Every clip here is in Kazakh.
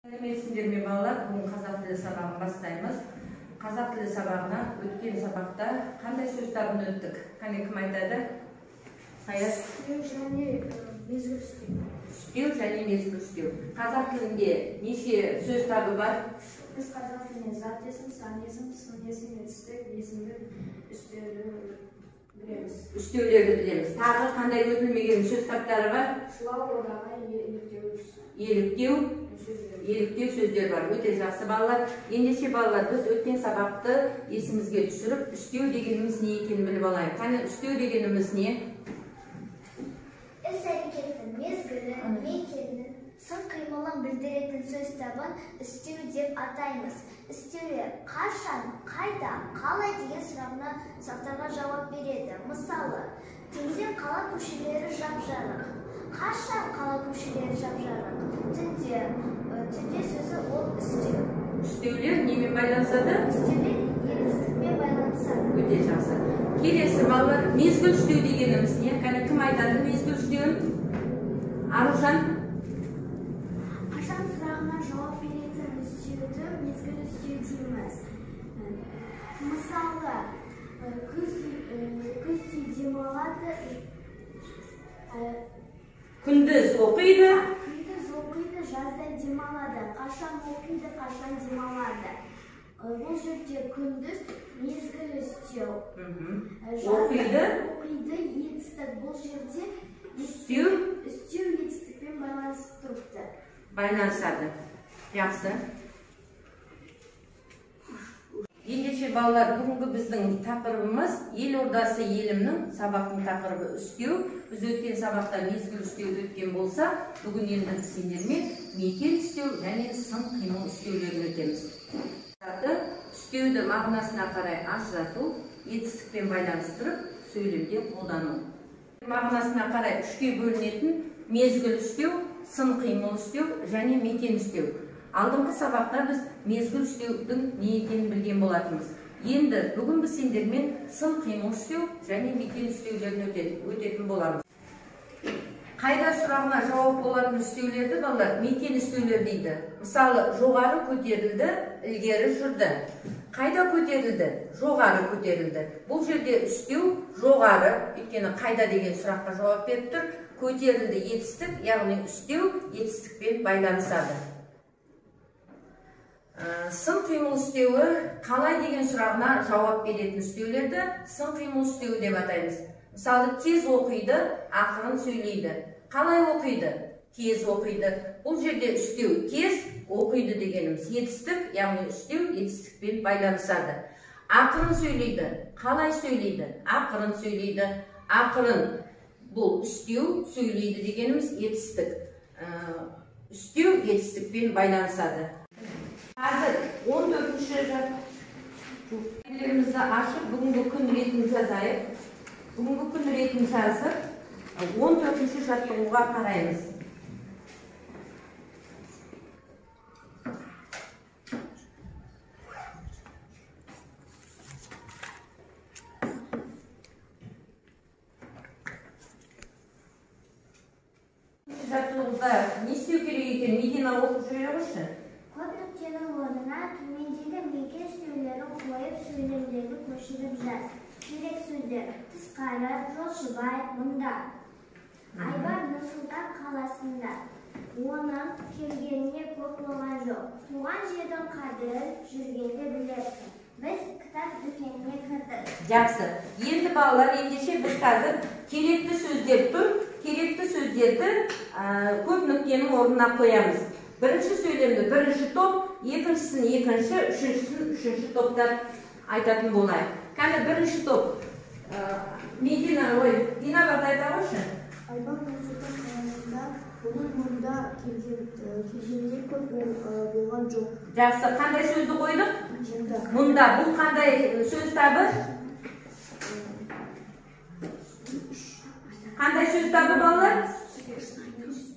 Сәлеметсіздер ме балалар? Бүгін қазақ тілі сабағын бастаймыз. Қазақ тілі сабағына өткен сабақта қандай сөз табын өттік? Қане кім айтады? Саяз? Үстеу және мезгіл үстеу. Үстеу және мезгіл үстеу. Қазақ тілінде неше сөз табы бар? Біз қазақ тілінде зат есім, сан есім, сын есім, етістік, есімдік, үстеуді білеміз. Үстеулерді білеміз. Тағы қандай өтілмеген сөз таптары бар? Шылау, одағы, еліктеу сөздер бар. Өте жақсы балалар. Ендеше балалар, біз өткен сабақты есімізге түсіріп, үстеу дегеніміз не екенін біліп алайық. Қане үстеу дегеніміз не? Іс-әрекеттің мезгілі, мекенін, сын қимылын білдіретін сөз табын үстеу деп атаймыз. Үстеулер қашан, қайда, қалай деген сұрақтарға жауап береді. Мысалы, түнде қала көшелері жап-жарық. Қашан қала көшелері жап-жарық? Түнде сөзі ол үстеу. Үстеулер немен байланысады? Үстеулер етістікпен байланысады. Өте жақсы. Келесі балалар, мезгіл үстеу дегеніміз не? Қане кім айтады мезгіл үстеуін? Аружан? Қашан сұрағына жауап беретін үстеуді мезгіл үстеу дейміз. Мысалы, күз демалады, Күндіз оқиды. күндіз оқиды, жазда демалады. Қашан оқиды, қашан демалады. Бұл жерде күндіз мезгіл үстеу. Оқиды. Оқиды, етістік. Бұл жерде Үстеу. үстеу етістікпен байланысып тұрыпты. Байланысады. Жақсы. Ендеше балалар, бүгінгі біздің тақырыбымыз Елордасы елімнің сабақтың тақырыбы үстеу. Біз өткен сабақта мезгіл үстеу өткен болса, бүгін енді сендермен мекен үстеу және сын қимыл үстеулерін өтеміз. Үстеуді мағынасына қарай ажырату, етістікпен байланыстырып, сөйлемде қолдану. Мағынасына қарай үшке бөлінетін мезгіл үстеу, сын қимыл үстеу және мекен үстеу. Алдыңғы сабақта біз мезгіл үстеудің не екенін білген болатынбыз. Енді бүгін біз сендермен сын қимыл үстеу және мекен үстеулерін өтетін боламыз. Қайда сұрағына жауап болатын үстеулерді балалар мекен үстеулер дейді. Мысалы, жоғары көтерілді, ілгері жүрді. Қайда көтерілді? Жоғары көтерілді. Бұл жерде үстеу жоғары, өйткені қайда деген сұраққа жауап беріп тұр. Көтерілді етістік, яғни үстеу етістікпен байланысады. Сын қимыл үстеуі қалай деген сұрағына жауап беретін үстеулерді сын қимыл үстеуі деп атаймыз. Мысалы, тез оқиды, ақырын сөйлейді. Қалай оқиды? Тез оқиды. Бұл жерде үстеу тез оқиды дегеніміз етістік, яғни үстеу етістікпен байланысады. Ақырын сөйлейді. Қалай сөйлейді? Ақырын сөйлейді. Ақырын бұл үстеу сөйлейді дегеніміз етістік. Үстеу етістікпен байланысады. Қазір 14-ші жаттығуларымызды ашып, бүгінгі күн ретін жазайық. Бүгінгі күн ретін жазып, 14-ші жаттығуға қараймыз. Жаттығуда не істеу керек екен? Медина оқып жүре қойшы. Көп нүктенің орнына төмендегі мекен үстеулерін қойып сөйлемдерді көшіріп жаз. Керек сөздер: тысқары, Жолшыбай, мұнда. Айбар Нұрсұлтан қаласында. Оның келгеніне көп болған жоқ. Туған жердің қадірін жүргенде білерсің. Біз кітап дүкеніне кірдік. Жақсы. Енді балалар, ендеше біз қазір керекті сөздер тұр. Керекті сөздерді көп нүктенің орнына қоямыз. Бірінші сөйлемді бірінші топ, екіншісін екінші, үшіншісін үшінші топтар айтатын болайық. Қане бірінші топ. Медина, Дина бат айта қойшы. Айбар Нұрсұлтан қаласында оның мұнда келгенде көп болған жоқ. Жақсы, қандай сөзді қойдық? Мұнда. Мұнда. Бұл қандай сөз табы? Қандай сөз табы балалар?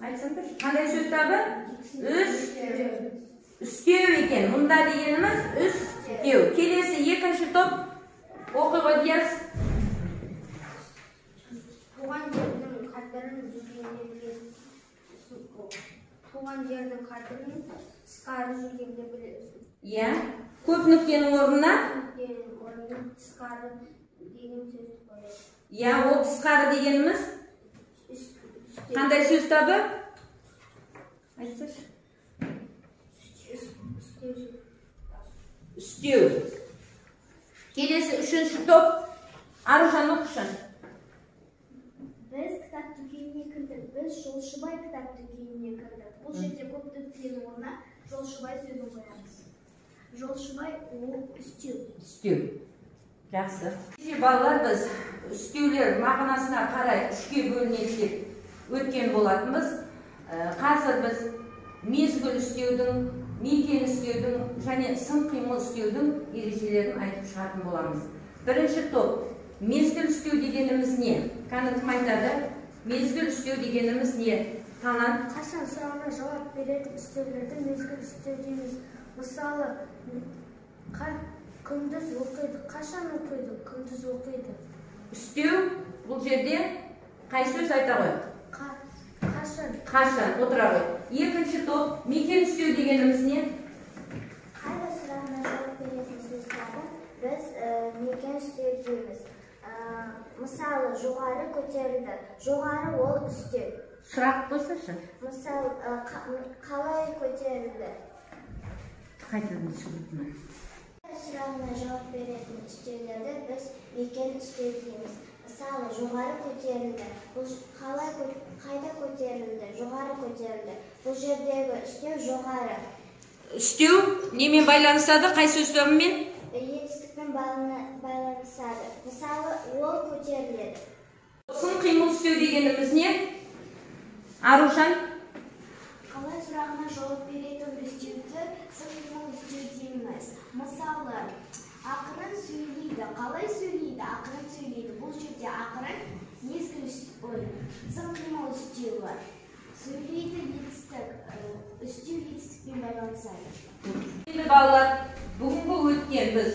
Айтсаңдар. Қандай сөз табы? Үстеу екен. Мұнда дегеніміз үстеу. Келесі екінші топ оқиға Диас. Туған жердің қадірін туған жердің қадірін тысқары жүргенде білесің. Иә. Көп нүктенің орнына Тысқары деген сөз қояды. иә, ол тысқары дегеніміз қандай сөз табы? Айтсашы. Үстеу. Келесі үшінші топ. Аружан оқышы. Біз кітап дүкеніне кірдік. Біз Жолшыбай кітап дүкеніне кірдік. Бұл жерде көп нүктенің орнына Жолшыбай сөзін қоямыз. Жолшыбай ол үстеу. Үстеу. Жақсы. Балалар, біз үстеулер мағынасына қарай үшке бөлінеді деп өткен болатынбыз. Қазір біз мезгіл үстеудің, мекен үстеудің және сын қимыл үстеудің ережелерін айтып шығатын боламыз. Бірінші топ. Мезгіл үстеу дегеніміз не? Кәні кім айтады? Мезгіл үстеу дегеніміз не? Танан? Қашан сұрағына жауап беретін үстеулерді мезгіл үстеу дейміз. Мысалы, күндіз оқиды. Қашан оқиды? Күндіз оқиды. Үстеу бұл жерде қай сөз айта ғой? Қашан. Қашан, отыра ғой. Екінші топ. Мекен үстеу дегеніміз не? Қайда сұрағына жауап беретін сөздерді біз мекен үстеу дейміз. Мысалы, жоғары көтерілді. Жоғары ол үстеу. Сұрақ қойсашы. Мысалы, қалай көтерілді? Қайтадан сөйлейтін. Сұрағына жауап беретін үстеулерді біз мекен үстеу дейміз. Мысалы, жоғары көтерілді. Қайда көтерілді? Жоғары көтерілді. Бұл жердегі үстеу жоғары. Үстеу немен байланысады? Қай сөз тобымен? Етістікпен байланысады. Мысалы, ол көтеріледі. Сын қимыл үстеу дегеніміз не? Аружан? Қалай сұрағына жауап беретін үстеуді сын қимыл үстеу дейміз. Мысалы, ақырын сөйлейді. Қалай сөйлейді? Ақырын сөйлейді. Бұл жерде ақырын мезгіл сын қимыл үстеу бар. Сөйлейді етістік. Үстеу етістікпен байланысады. Енді балалар, бүгінгі өткен біз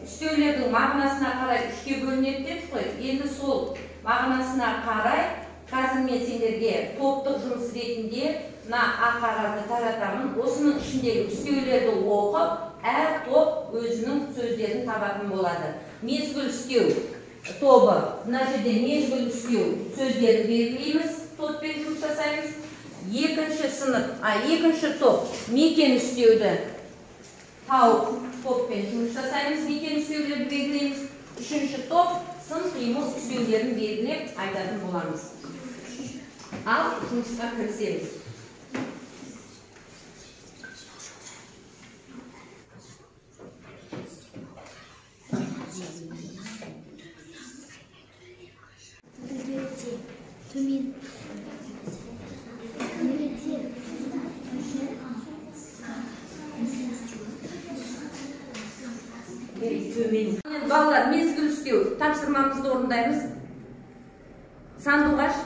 үстеулердің мағынасына қарай үшке бөлінеді дедік қой. Енді сол мағынасына қарай қазір мен сендерге топтық жұмыс ретінде мына ақ қағазды таратамын. Осының ішіндегі үстеулерді оқып, әр топ өзінің сөздерін табатын болады. Мезгіл үстеу тобы. Мына жерде мезгіл үстеу сөздерді белгілейміз, топпен жұмыс жасаймыз. Екінші топ мекен үстеуді тауып топпен жұмыс жасаймыз, мекен үстеулерді белгілейміз. Үшінші топ сын қимыл үстеулерін белгілеп айтатын боламыз. Ал жұмысқа кірісеміз. Төмен. Балалар, мезгіл үстеу тапсырмамызды орындаймыз. Сандуғаш.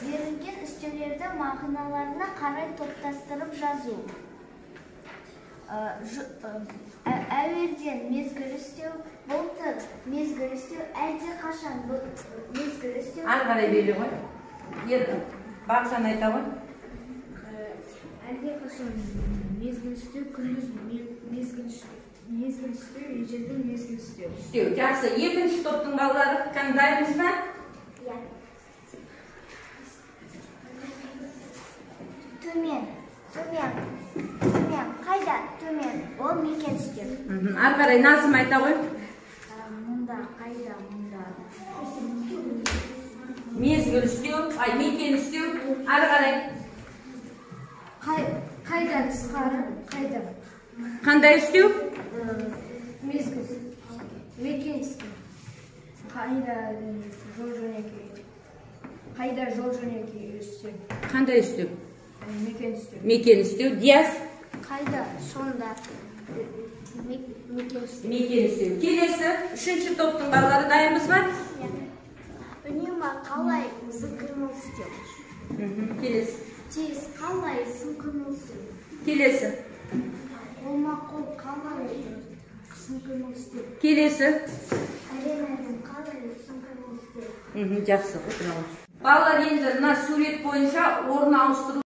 Берілген үстеулерді мағыналарына қарай топтастырып жазу. Әуелден мезгіл үстеу, былтыр мезгіл үстеу, әлде қашан мезгіл үстеу. Ары қарай бере ғой. Бақжан айта ғой. Әлде қашан мезгіл үстеу, күндіз мезгіл үстеу, ежелден мезгіл үстеу. Үстеу. Жақсы. Екінші топтың балалары қандаймыз ба? Иә. Төмен. Қайда? Төмен. Ол мекен үстеу. Ары қарай Назым айта ғой. Мұнда, қайда, мұнда. Мезгіл үстеу, мекен үстеу. Ары қарай. Қайда тысқары? Қайда? Қандай үстеу? Мезгіл. Мекен үстеу. Қайда жол жөнекей үстеу. Қандай үстеу? Мекен үстеу. Мекен үстеу. Диас? Қайда? Сонда. Мекен үстеу. Мекен үстеу. Келесі, үшінші топтың балалары дайынбыз ба? Үнемі қалай сын қимыл үстеу? Келесі. Тез қалай сын қимыл үстеу? Келесі. Қолма-қол қалай сын қимыл үстеу? Келесі. Әрең қалай сын қимыл үстеу? Жақсы, отыра ғой. Балалар енді мына сурет бойынша орын ауыстыру